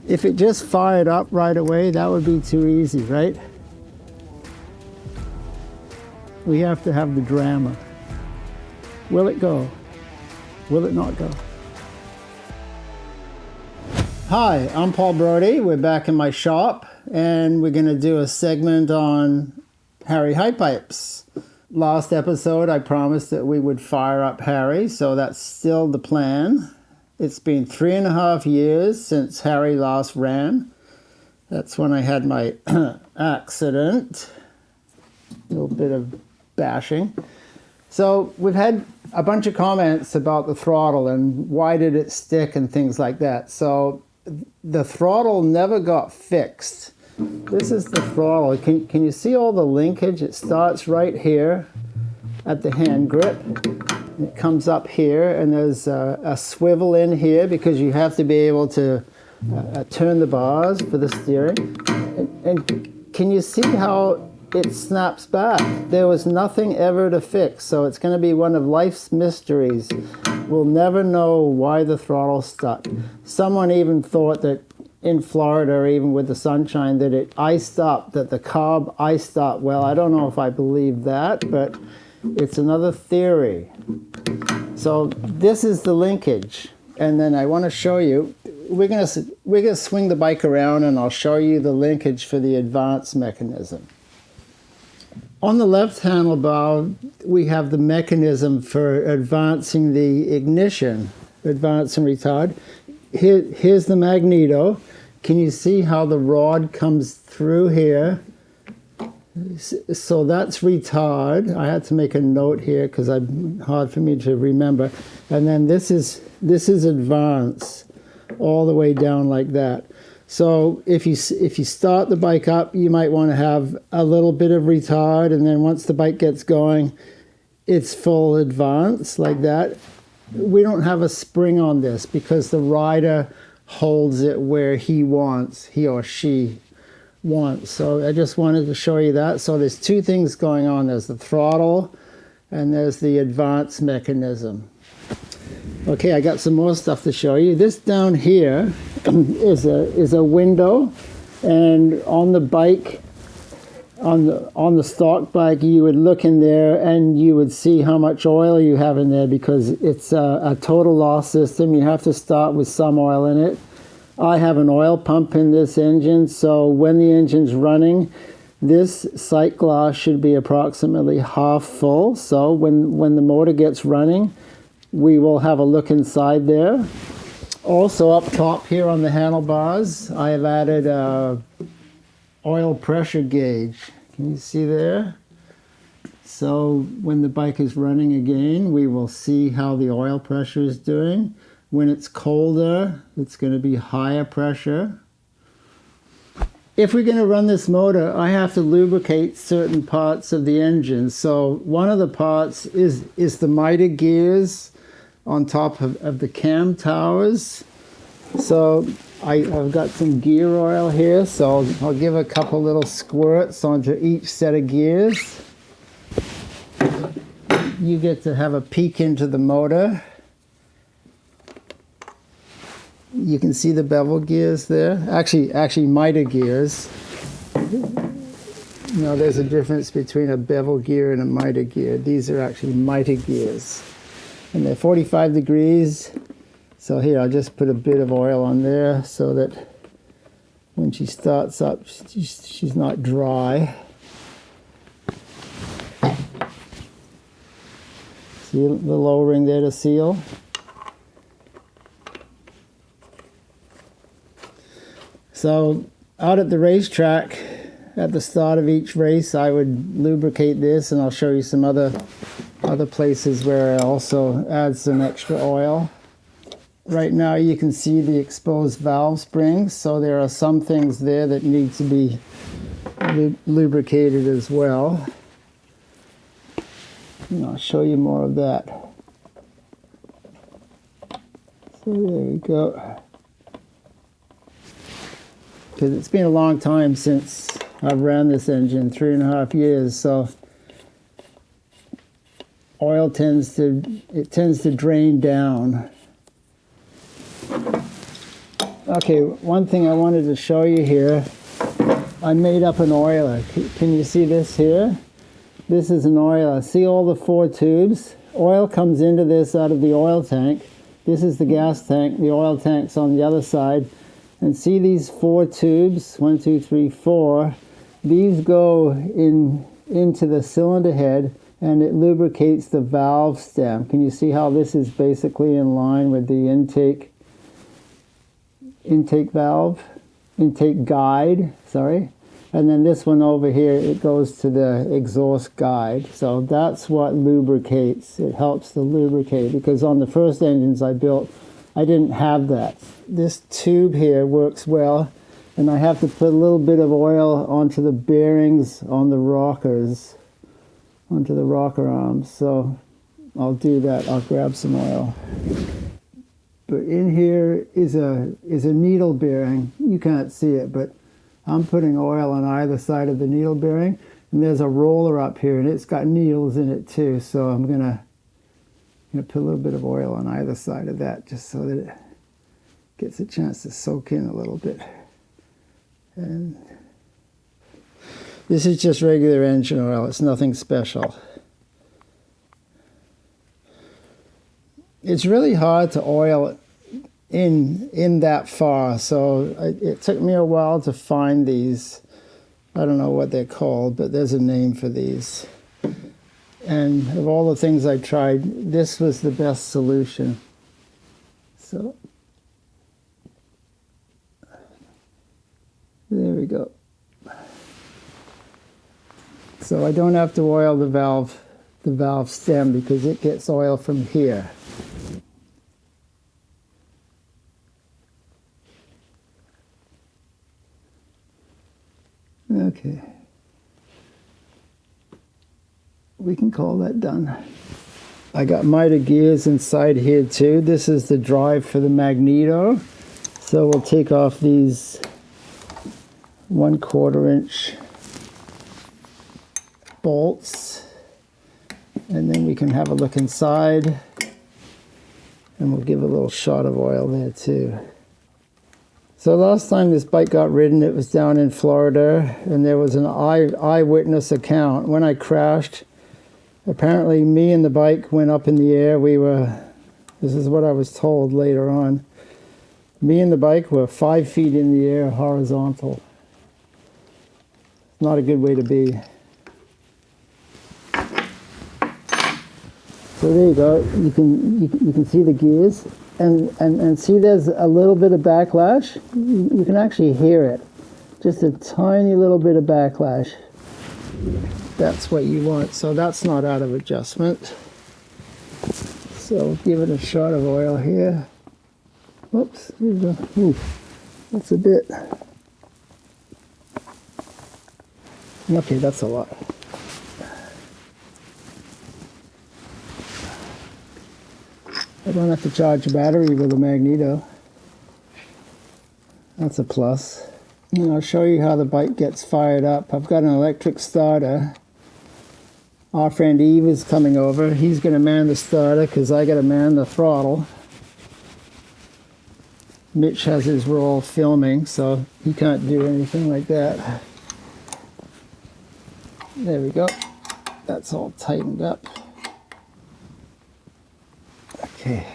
If it just fired up right away, that would be too easy, right? We have to have the drama. Will it go? Will it not go? Hi, I'm Paul Brodie. We're back in my shop and we're going to do a segment on Harry high pipes. Last episode I promised that we would fire up Harry, so that's still the plan. It's been 3.5 years since Harry last ran. That's when I had my accident. A little bit of bashing. So we've had a bunch of comments about the throttle and why did it stick and things like that. So the throttle never got fixed. This is the throttle. Can you see all the linkage? It starts right here at the hand grip. It comes up here and there's a swivel in here because you have to be able to turn the bars for the steering. And can you see how it snaps back? There was nothing ever to fix, so it's going to be one of life's mysteries. We'll never know why the throttle stuck. Someone even thought that in Florida, even with the sunshine, that it iced up, that the carb iced up. Well, I don't know if I believe that, but it's another theory. So this is the linkage, and then I want to show you. We're gonna swing the bike around, and I'll show you the linkage for the advance mechanism. On the left handlebar, we have the mechanism for advancing the ignition, advance and retard. Here's the magneto. Can you see how the rod comes through here? So that's retard. I had to make a note here because it's hard for me to remember. And then this is advance, all the way down like that. So if you start the bike up, you might want to have a little bit of retard, and then once the bike gets going, it's full advance like that. We don't have a spring on this because the rider holds it where he or she wants. So I just wanted to show you that. So there's two things going on. There's the throttle and there's the advance mechanism. Okay, I got some more stuff to show you. This down here is a window, and on the bike, on the stock bike, you would look in there and you would see how much oil you have in there because it's a total loss system. You have to start with some oil in it. I have an oil pump in this engine, so when the engine's running, this sight glass should be approximately half full. So when the motor gets running, we will have a look inside there. Also up top here on the handlebars, I have added a oil pressure gauge. Can you see there? So when the bike is running again, we will see how the oil pressure is doing. When it's colder, it's going to be higher pressure. If we're going to run this motor, I have to lubricate certain parts of the engine. So one of the parts is the miter gears on top of the cam towers. So I've got some gear oil here, so I'll give a couple little squirts onto each set of gears. You get to have a peek into the motor. You can see the bevel gears there. Actually miter gears. You know, there's a difference between a bevel gear and a miter gear. These are actually miter gears. And they're 45 degrees. So here, I'll just put a bit of oil on there so that when she starts up, she's not dry. See the lowering there to seal? So out at the racetrack, at the start of each race, I would lubricate this, and I'll show you some other places where I also add some extra oil. Right now you can see the exposed valve springs, so there are some things there that need to be lubricated as well. And I'll show you more of that. So there we go. Because it's been a long time since I've ran this engine, 3.5 years, so oil tends to drain down. Okay, one thing I wanted to show you here, I made up an oiler. Can you see this here? This is an oiler. See all the 4 tubes? Oil comes into this out of the oil tank. This is the gas tank. The oil tank's on the other side. And see these 4 tubes? 1, 2, 3, 4. These go into the cylinder head, and it lubricates the valve stem. Can you see how this is basically in line with the intake guide, sorry. And then this one over here, it goes to the exhaust guide. So that's what lubricates. It helps to lubricate, because on the first engines I built, I didn't have that. This tube here works well, and I have to put a little bit of oil onto the bearings on the rockers, onto the rocker arms. So I'll do that. I'll grab some oil. But in here is a needle bearing. You can't see it, but I'm putting oil on either side of the needle bearing, and there's a roller up here, and it's got needles in it too. So I'm gonna put a little bit of oil on either side of that, just so that it gets a chance to soak in a little bit. And this is just regular engine oil. It's nothing special. It's really hard to oil in that far, so it took me a while to find these. I don't know what they're called, but there's a name for these. And of all the things I tried, this was the best solution. So there we go. So I don't have to oil the valve stem, because it gets oil from here. Okay. We can call that done. I got miter gears inside here too. This is the drive for the magneto. So we'll take off these 1/4 inch bolts, and then we can have a look inside, and we'll give a little shot of oil there too. So last time this bike got ridden, it was down in Florida, and there was an eyewitness account. When I crashed, apparently me and the bike went up in the air. This is what I was told later on. Me and the bike were 5 feet in the air, horizontal. Not a good way to be. So there you go. You can see the gears, and see there's a little bit of backlash. You can actually hear it. Just a tiny little bit of backlash. That's what you want. So that's not out of adjustment. So give it a shot of oil here. Whoops. Here we go. Ooh, that's a bit. Okay, that's a lot. I don't have to charge a battery with a magneto. That's a plus. And I'll show you how the bike gets fired up. I've got an electric starter. Our friend Eve is coming over. He's going to man the starter because I got to man the throttle. Mitch has his role filming, so he can't do anything like that. There we go. That's all tightened up. Okay.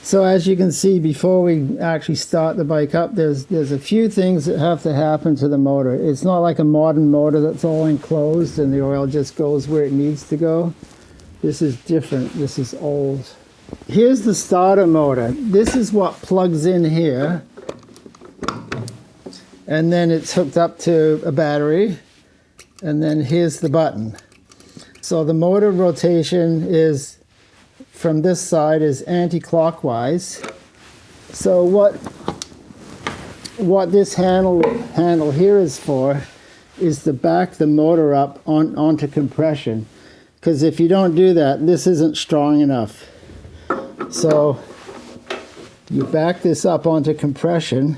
So as you can see, before we actually start the bike up, there's a few things that have to happen to the motor. It's not like a modern motor that's all enclosed and the oil just goes where it needs to go. This is different. This is old. Here's the starter motor. This is what plugs in here. And then it's hooked up to a battery. And then here's the button. So the motor rotation is, from this side, is anti-clockwise. So what this handle here is for is to back the motor up onto compression. Because if you don't do that, this isn't strong enough. So you back this up onto compression,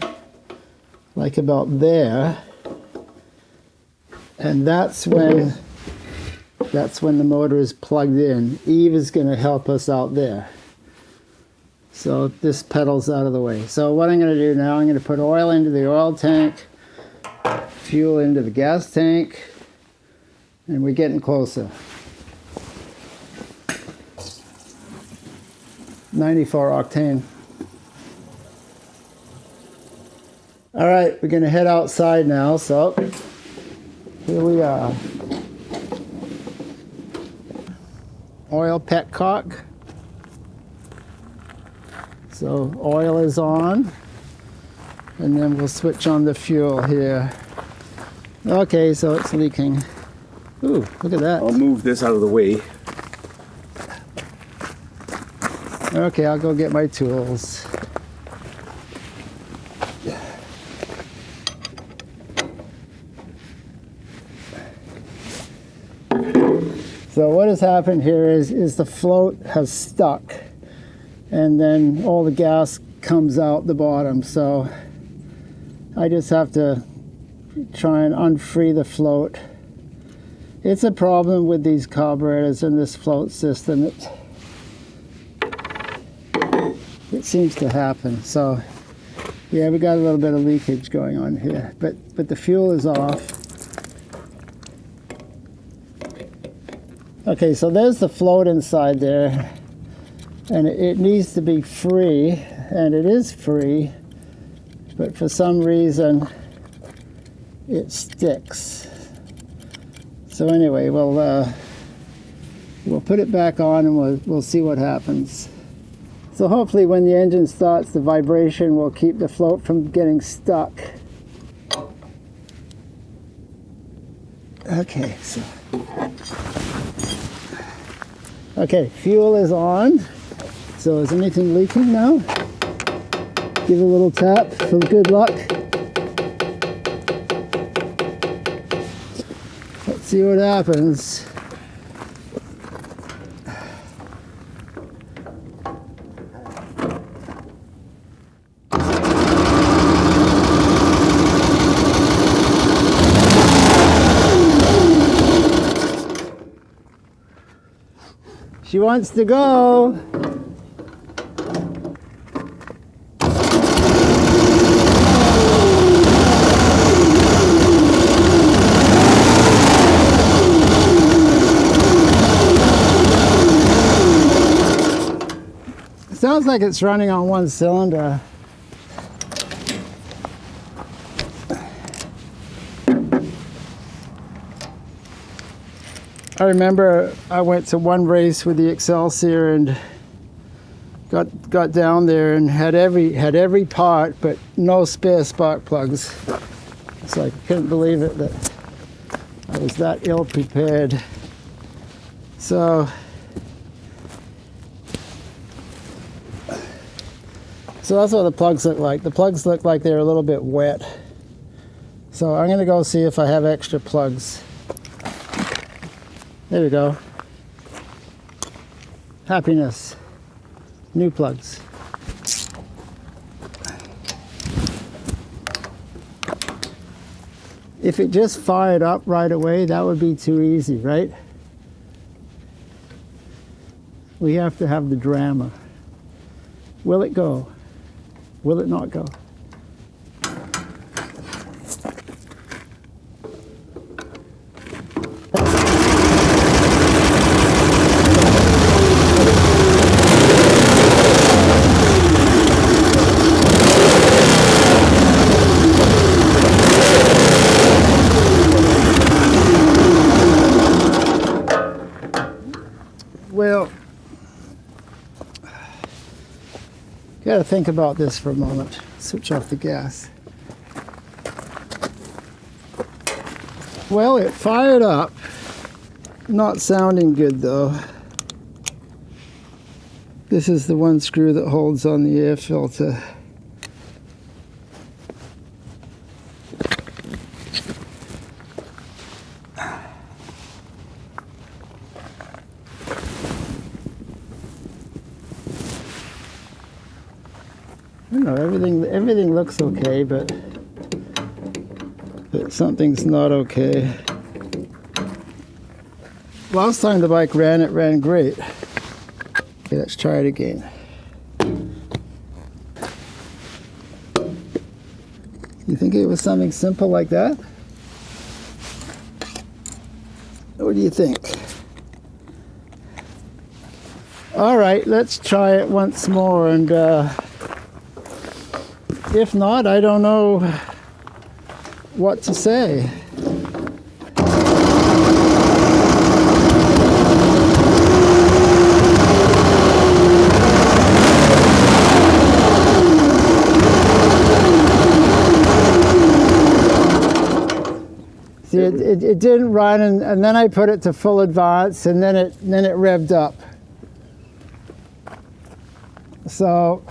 like about there, and that's when the motor is plugged in. Eve is going to help us out there. So this pedal's out of the way. So what I'm going to do now, I'm going to put oil into the oil tank, fuel into the gas tank, and we're getting closer. 94 octane. All right, we're going to head outside now. So here we are. Oil petcock. So oil is on, and then we'll switch on the fuel here. Okay, so it's leaking. Ooh, look at that. I'll move this out of the way. Okay, I'll go get my tools. So what has happened here is the float has stuck, and then all the gas comes out the bottom. So I just have to try and unfree the float. It's a problem with these carburetors and this float system. It seems to happen. So yeah, we got a little bit of leakage going on here, but the fuel is off. Okay, so there's the float inside there, and it needs to be free, and it is free, but for some reason it sticks. So anyway, we'll put it back on, and we'll see what happens. So hopefully when the engine starts, the vibration will keep the float from getting stuck. Okay, so okay, fuel is on. So is anything leaking now? Give it a little tap for good luck. Let's see what happens. She wants to go. Sounds like it's running on one cylinder. I remember I went to one race with the Excelsior and got down there and had every part, but no spare spark plugs. It's like I couldn't believe it that I was that ill prepared. So that's what the plugs look like. The plugs look like they're a little bit wet. So I'm going to go see if I have extra plugs. There we go. Happiness. New plugs. If it just fired up right away, that would be too easy, right? We have to have the drama. Will it go? Will it not go? Well, got to think about this for a moment. Switch off the gas. Well, it fired up. Not sounding good though. This is the one screw that holds on the air filter. I don't know, everything looks okay, but something's not okay. Last time the bike ran, it ran great. Okay, let's try it again. You think it was something simple like that? What do you think? All right, let's try it once more, and if not, I don't know what to say. See, it didn't run, and then I put it to full advance, and then it revved up. So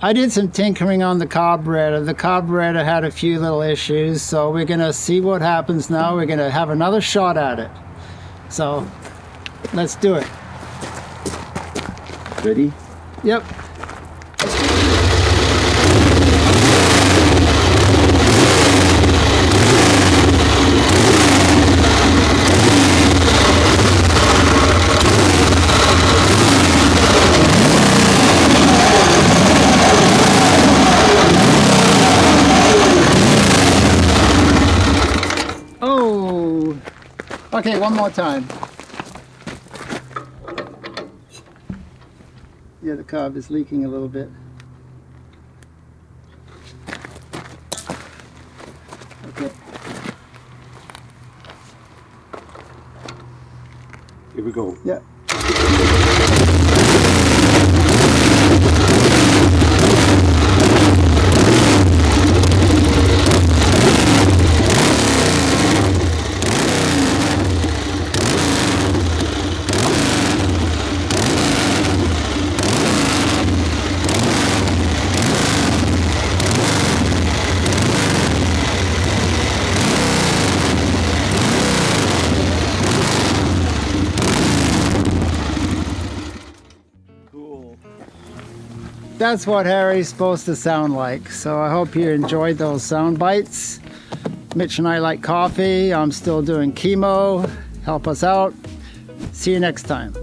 I did some tinkering on the carburetor. The carburetor had a few little issues, so we're gonna see what happens now. We're gonna have another shot at it. So let's do it. Ready? Yep. Oh, okay, one more time. Yeah, the carb is leaking a little bit. Okay. Here we go. Yeah. That's what Harry's supposed to sound like. So I hope you enjoyed those sound bites. Mitch and I like coffee. I'm still doing chemo. Help us out. See you next time.